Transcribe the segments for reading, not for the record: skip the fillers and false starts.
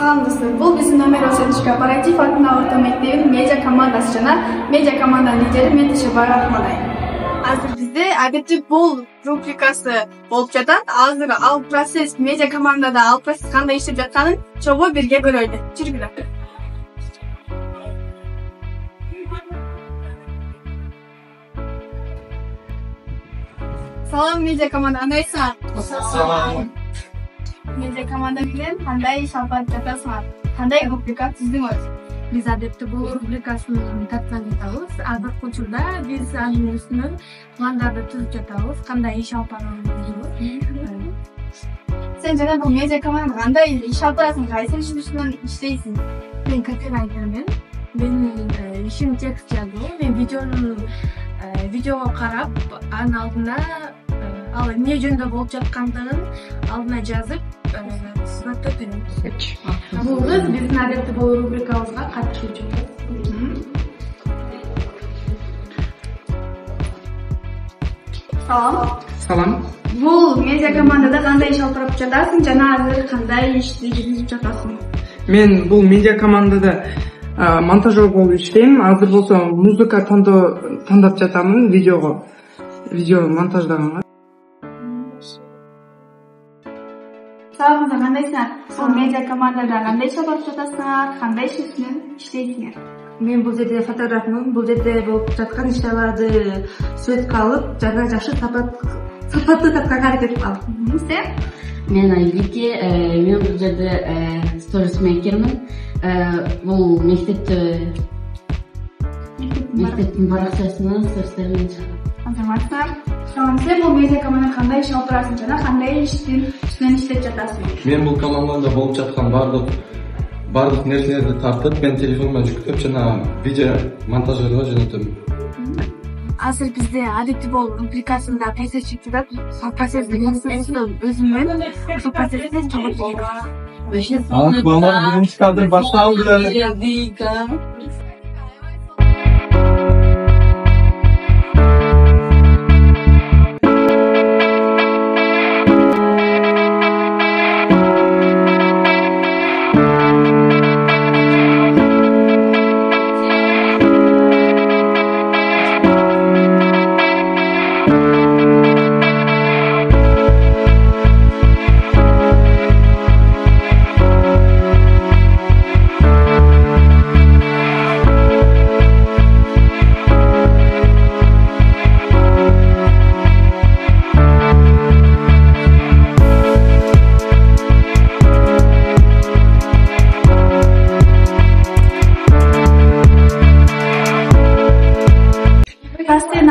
Саламатсызбы. Бул биздин Номер Осетиш кооператив атынан орто мектебинин медиа командасы жана медиа команданын лидери мен Тишебаева Акмадай. Азыр бизде адетти бул рубрикасы болуп жатат. Азыр ал процесс медиа командада ал процесс кандай иштеп жатканын чогуу бирге көрөлү. Жүргүлө. Салам медиа команда, кандайсыңар? Салам. Медиа команда менен кандай иш алып жатасыңар? Кандай рубрика түздүңөр? Биз адетте бул рубрикасын тарткан жатабыз. Азыркы учурда биз анын үстүнөн пландарды түзүп жатабыз. Кандай иш алып барганыбызды. Сен жана бул медиа команда кандай иш алып барасың? Кайсы иштин үстүнөн иштейсиң? Мен копирайтермен. Менин ишим текст жазуу. Мен видеого карап, анын алдына ал эмне жөнүндө болуп жаткандыгын алдына жазып, сүрөттөп берем. Бул кыз биздин адетте бул рубрикабызга катышуучу. Салам. Салам. Бул медиа командада кандай иш алып барып жатасың жана азыр кандай ишти жүргүзүп жатасың? Мен бул медиа командада монтажер болуп иштейм. Азыр болсо музыка тандап жатамын видео монтаждаганга. Саламатсыздар, кандайсыңар? Бул медиа командада кандай иш алып барып жатасыңар? Кандай иш үстүнөн иштейсиңер? Мен бул жерде фотографмын. Бул жерде болуп жаткан иштерлерди сүрөткө алып, жана жакшы сапаттуу тартканга аракет кылам. Сен? Мен Айбике, мен бул жерде сторис мейкермин. Бул мектептин баракчасына стористерин чыгарам. Азаматсыздар. Салам, сен бул медиа командада кандай иш алып барасың жана кандай иштин үстүнөн иштеп жатасың? Мен бул командада болуп жаткан бардык нерселерди тартып, мен телефонума жүктөп жана видео монтажерге жөнөтөм. Азыр бизде адетти бул рубрикасында процесс чектеп жатат. Ал процессти өзүмөн ушул процессти чогултуп Балдар биринчи кадр башталды.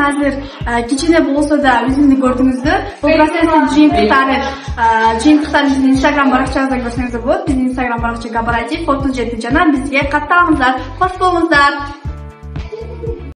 Азыр кичине болсо да өзүңүздү көрдүңүздөр. Бул процесстин жыйынтыктарын биздин Instagram баракчабызда көрсөңүздөр болот. Биздин Instagram баракча кооператив 37 жана бизге катталыңыздар, кош болуңуздар.